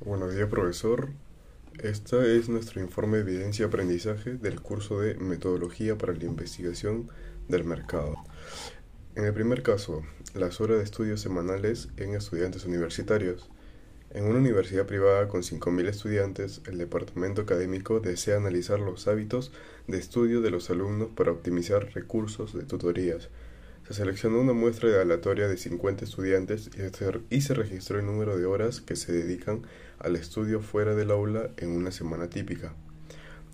Buenos días, profesor. Este es nuestro informe de evidencia y aprendizaje del curso de Metodología para la Investigación del Mercado. En el primer caso, las horas de estudios semanales en estudiantes universitarios. En una universidad privada con 5.000 estudiantes, el departamento académico desea analizar los hábitos de estudio de los alumnos para optimizar recursos de tutorías. Se seleccionó una muestra aleatoria de 50 estudiantes y se registró el número de horas que se dedican al estudio fuera del aula en una semana típica.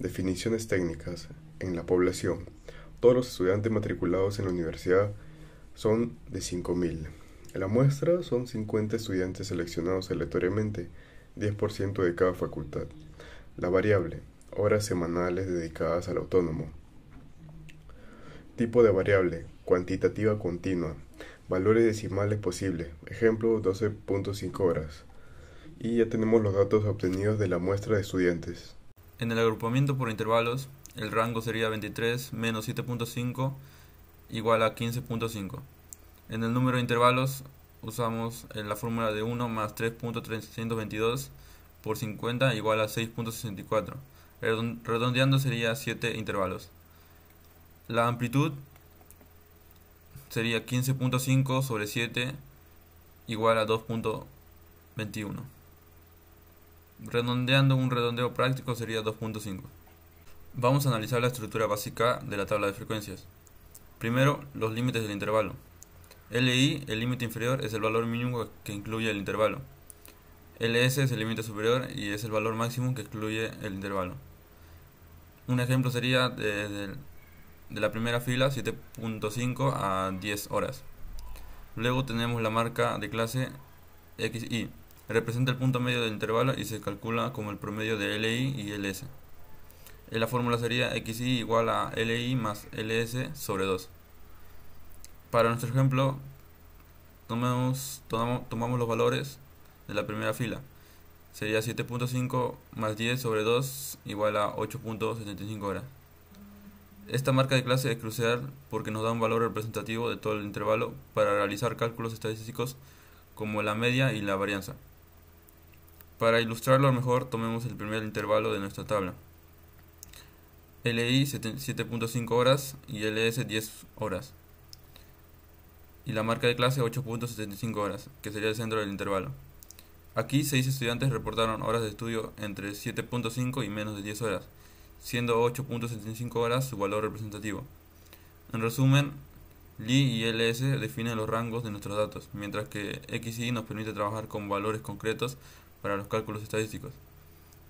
Definiciones técnicas. En la población, todos los estudiantes matriculados en la universidad son de 5.000. En la muestra son 50 estudiantes seleccionados aleatoriamente, 10% de cada facultad. La variable, horas semanales dedicadas al autónomo. Tipo de variable, cuantitativa continua. Valores decimales posibles. Ejemplo, 12.5 horas. Y ya tenemos los datos obtenidos de la muestra de estudiantes. En el agrupamiento por intervalos, el rango sería 23 menos 7.5 igual a 15.5. En el número de intervalos usamos la fórmula de 1 más 3.322 por 50 igual a 6.64. Redondeando sería 7 intervalos. La amplitud sería 15.5 sobre 7 igual a 2.21. Redondeando, un redondeo práctico sería 2.5. Vamos a analizar la estructura básica de la tabla de frecuencias. Primero, los límites del intervalo. LI, el límite inferior, es el valor mínimo que incluye el intervalo. LS es el límite superior y es el valor máximo que excluye el intervalo. Un ejemplo sería de la primera fila, 7.5 a 10 horas. Luego tenemos la marca de clase XI. Representa el punto medio del intervalo y se calcula como el promedio de LI y LS. La fórmula sería XI igual a LI más LS sobre 2. Para nuestro ejemplo, tomamos los valores de la primera fila. Sería 7.5 más 10 sobre 2 igual a 8.75 horas. Esta marca de clase es crucial porque nos da un valor representativo de todo el intervalo para realizar cálculos estadísticos como la media y la varianza. Para ilustrarlo mejor, tomemos el primer intervalo de nuestra tabla. LI 7.5 horas y LS 10 horas. Y la marca de clase 8.75 horas, que sería el centro del intervalo. Aquí 6 estudiantes reportaron horas de estudio entre 7.5 y menos de 10 horas, siendo 8.75 horas su valor representativo. En resumen, LI y LS definen los rangos de nuestros datos, mientras que XI nos permite trabajar con valores concretos para los cálculos estadísticos.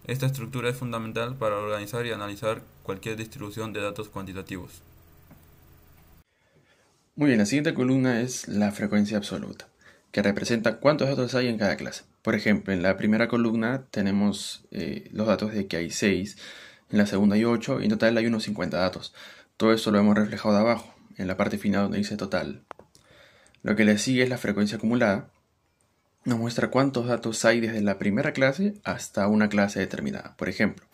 Esta estructura es fundamental para organizar y analizar cualquier distribución de datos cuantitativos. Muy bien, la siguiente columna es la frecuencia absoluta, que representa cuántos datos hay en cada clase. Por ejemplo, en la primera columna tenemos los datos de que hay 6, en la segunda hay 8, y en total hay unos 50 datos. Todo esto lo hemos reflejado de abajo, en la parte final donde dice total. Lo que le sigue es la frecuencia acumulada. Nos muestra cuántos datos hay desde la primera clase hasta una clase determinada. Por ejemplo,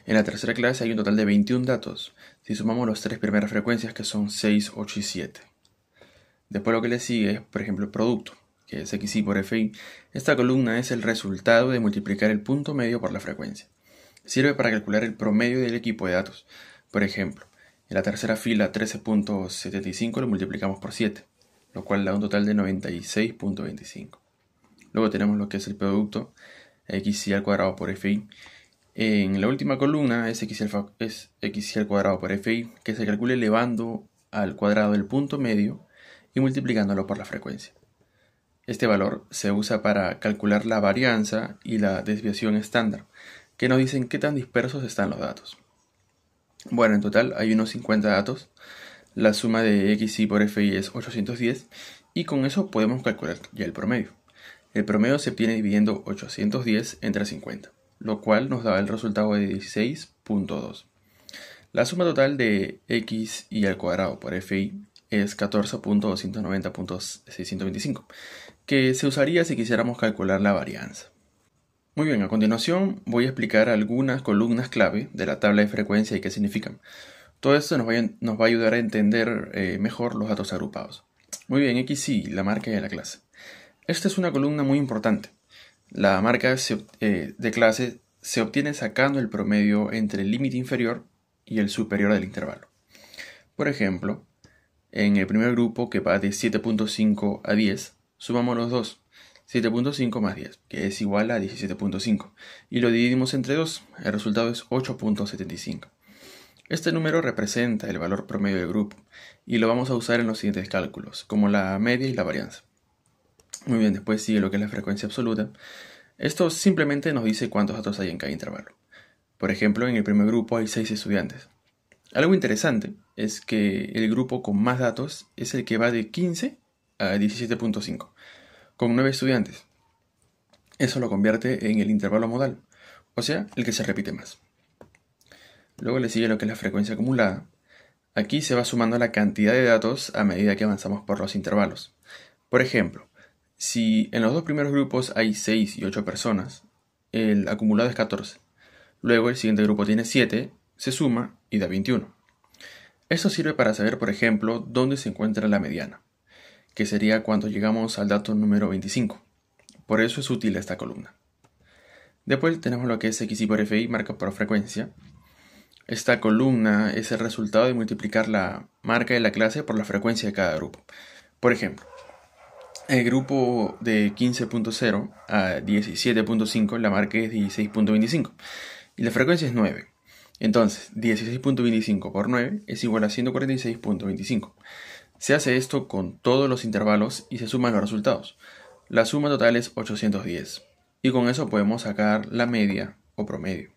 en la tercera clase hay un total de 21 datos, si sumamos las tres primeras frecuencias que son 6, 8 y 7. Después lo que le sigue es, por ejemplo, el producto, que es XI por FI. Esta columna es el resultado de multiplicar el punto medio por la frecuencia. Sirve para calcular el promedio del equipo de datos. Por ejemplo, en la tercera fila 13.75 lo multiplicamos por 7, lo cual da un total de 96.25. Luego tenemos lo que es el producto, XI al cuadrado por FI. En la última columna es XI al cuadrado por FI, que se calcula elevando al cuadrado el punto medio y multiplicándolo por la frecuencia. Este valor se usa para calcular la varianza y la desviación estándar, que nos dicen qué tan dispersos están los datos. Bueno, en total hay unos 50 datos. La suma de XI por FI es 810 y con eso podemos calcular ya el promedio. El promedio se obtiene dividiendo 810 entre 50, lo cual nos da el resultado de 16.2. La suma total de XI al cuadrado por FI es 14.290.625, que se usaría si quisiéramos calcular la varianza. Muy bien, a continuación voy a explicar algunas columnas clave de la tabla de frecuencia y qué significan. Todo esto nos va a ayudar a entender mejor los datos agrupados. Muy bien, XI, la marca de la clase. Esta es una columna muy importante, La marca de clase se obtiene sacando el promedio entre el límite inferior y el superior del intervalo. Por ejemplo, en el primer grupo, que va de 7.5 a 10, sumamos los dos, 7.5 más 10, que es igual a 17.5, y lo dividimos entre 2, el resultado es 8.75. Este número representa el valor promedio del grupo, y lo vamos a usar en los siguientes cálculos, como la media y la varianza. Muy bien, después sigue lo que es la frecuencia absoluta. Esto simplemente nos dice cuántos datos hay en cada intervalo. Por ejemplo, en el primer grupo hay 6 estudiantes. Algo interesante es que el grupo con más datos es el que va de 15 a 17.5, con 9 estudiantes. Eso lo convierte en el intervalo modal, o sea, el que se repite más. Luego le sigue lo que es la frecuencia acumulada. Aquí se va sumando la cantidad de datos a medida que avanzamos por los intervalos. Por ejemplo, si en los dos primeros grupos hay 6 y 8 personas, el acumulado es 14. Luego el siguiente grupo tiene 7, se suma y da 21. Esto sirve para saber, por ejemplo, dónde se encuentra la mediana, que sería cuando llegamos al dato número 25. Por eso es útil esta columna. Después tenemos lo que es XI por FI, marca por frecuencia. Esta columna es el resultado de multiplicar la marca de la clase por la frecuencia de cada grupo. Por ejemplo, el grupo de 15.0 a 17.5, la marca es 16.25 y la frecuencia es 9. Entonces, 16.25 por 9 es igual a 146.25. Se hace esto con todos los intervalos y se suman los resultados. La suma total es 810. Y con eso podemos sacar la media o promedio.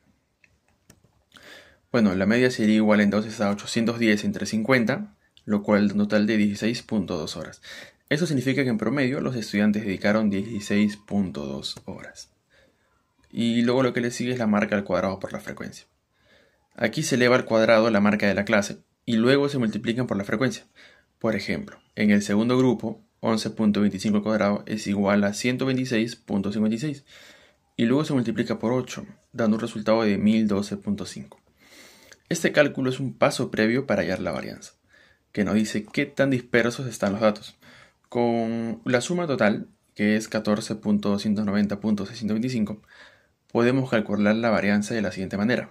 Bueno, la media sería igual entonces a 810 entre 50, lo cual da un total de 16.2 horas. Eso significa que en promedio los estudiantes dedicaron 16.2 horas. Y luego lo que le sigue es la marca al cuadrado por la frecuencia. Aquí se eleva al cuadrado la marca de la clase y luego se multiplican por la frecuencia. Por ejemplo, en el segundo grupo, 11.25 al cuadrado es igual a 126.56 y luego se multiplica por 8, dando un resultado de 1012.5. Este cálculo es un paso previo para hallar la varianza, que nos dice qué tan dispersos están los datos. Con la suma total, que es 14.290.625, podemos calcular la varianza de la siguiente manera.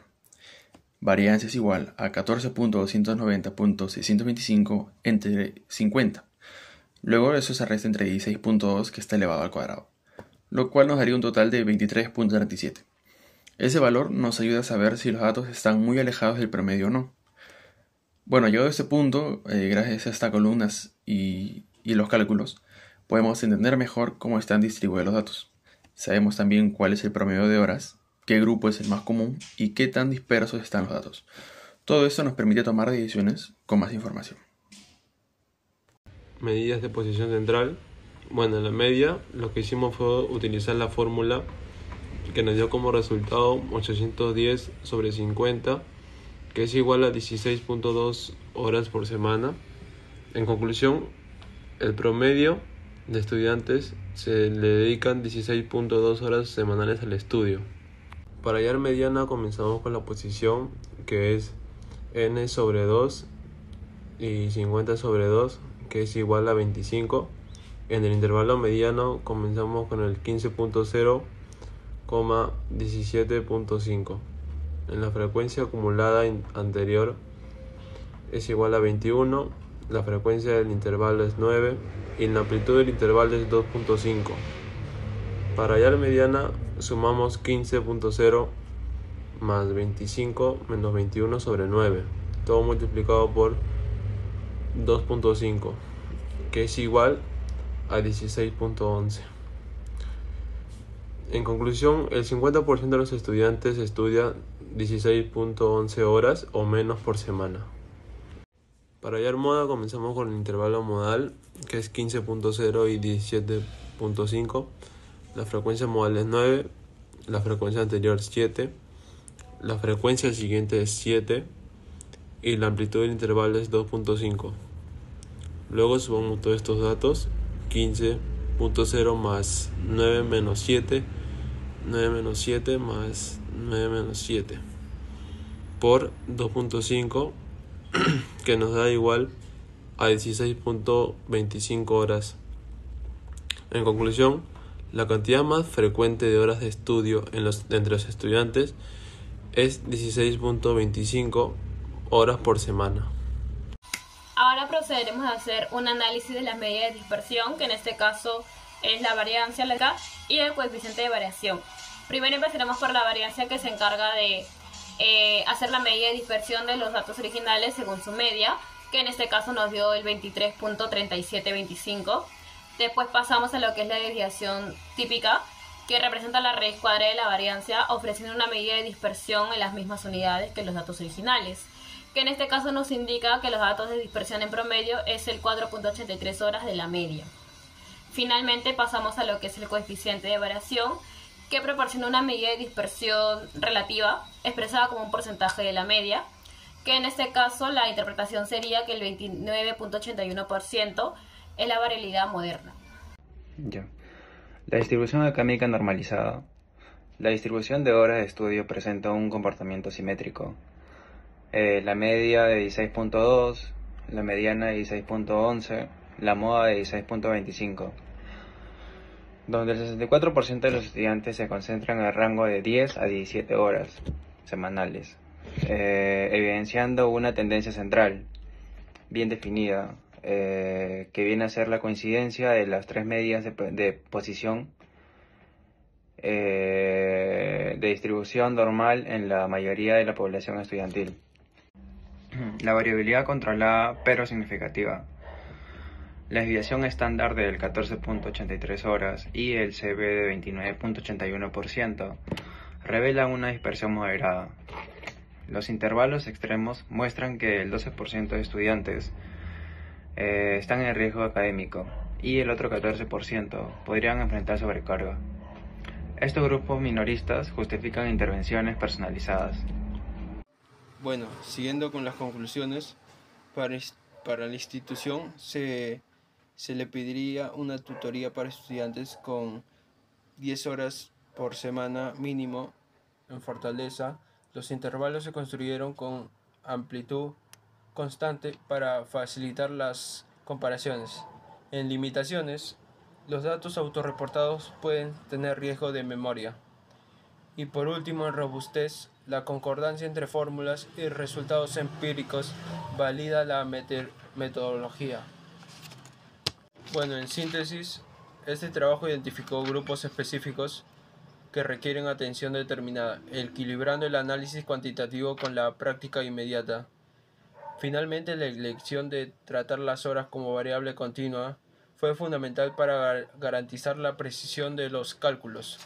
Varianza es igual a 14.290.625 entre 50. Luego eso se resta entre 16.2 que está elevado al cuadrado, lo cual nos daría un total de 23.37. Ese valor nos ayuda a saber si los datos están muy alejados del promedio o no. Bueno, llegado a este punto, gracias a estas columnas y los cálculos, podemos entender mejor cómo están distribuidos los datos. Sabemos también cuál es el promedio de horas, qué grupo es el más común y qué tan dispersos están los datos. Todo esto nos permite tomar decisiones con más información. Medidas de posición central. Bueno, en la media lo que hicimos fue utilizar la fórmula que nos dio como resultado 810 sobre 50, que es igual a 16.2 horas por semana. En conclusión, el promedio de estudiantes se le dedican 16.2 horas semanales al estudio. Para hallar mediana comenzamos con la posición, que es n sobre 2 y 50 sobre 2, que es igual a 25. En el intervalo mediano comenzamos con el 15.0, 17.5. En la frecuencia acumulada anterior es igual a 21, la frecuencia del intervalo es 9 y la amplitud del intervalo es 2.5. Para hallar mediana sumamos 15.0 más 25 menos 21 sobre 9, todo multiplicado por 2.5, que es igual a 16.11. En conclusión, el 50% de los estudiantes estudia 16.11 horas o menos por semana. Para hallar moda comenzamos con el intervalo modal, que es 15.0 y 17.5. La frecuencia modal es 9, la frecuencia anterior 7, la frecuencia siguiente es 7 y la amplitud del intervalo es 2.5. Luego sumamos todos estos datos, 15.0 más 9 menos 7, 9 menos 7 más 9 menos 7 por 2.5, que nos da igual a 16.25 horas. En conclusión, La cantidad más frecuente de horas de estudio entre los estudiantes es 16.25 horas por semana. Ahora procederemos a hacer un análisis de las medidas de dispersión, que en este caso es la variancia, la K, y el coeficiente de variación. Primero empezaremos por la variancia, que se encarga de hacer la medida de dispersión de los datos originales según su media, que en este caso nos dio el 23.3725. Después pasamos a lo que es la desviación típica, que representa la raíz cuadrada de la variancia, ofreciendo una medida de dispersión en las mismas unidades que los datos originales, que en este caso nos indica que los datos de dispersión en promedio es el 4.83 horas de la media. Finalmente pasamos a lo que es el coeficiente de variación, que proporciona una medida de dispersión relativa, expresada como un porcentaje de la media, que en este caso la interpretación sería que el 29.81% es la variabilidad moderna. Ya. La distribución académica normalizada. La distribución de horas de estudio presenta un comportamiento simétrico. La media de 16.2, la mediana de 16.11, la moda de 16.25, donde el 64% de los estudiantes se concentran en el rango de 10 a 17 horas semanales, evidenciando una tendencia central, bien definida, que viene a ser la coincidencia de las tres medias de posición de distribución normal en la mayoría de la población estudiantil. La variabilidad controlada pero significativa. La desviación estándar del 14.83 horas y el CB de 29.81% revelan una dispersión moderada. Los intervalos extremos muestran que el 12% de estudiantes están en riesgo académico y el otro 14% podrían enfrentar sobrecarga. Estos grupos minoristas justifican intervenciones personalizadas. Bueno, siguiendo con las conclusiones, para la institución se le pediría una tutoría para estudiantes con 10 horas por semana mínimo en Fortaleza. Los intervalos se construyeron con amplitud constante para facilitar las comparaciones. En limitaciones, los datos autorreportados pueden tener riesgo de memoria. Y por último, en robustez, la concordancia entre fórmulas y resultados empíricos valida la metodología. Bueno, en síntesis, este trabajo identificó grupos específicos que requieren atención determinada, equilibrando el análisis cuantitativo con la práctica inmediata. Finalmente, la elección de tratar las horas como variable continua fue fundamental para garantizar la precisión de los cálculos.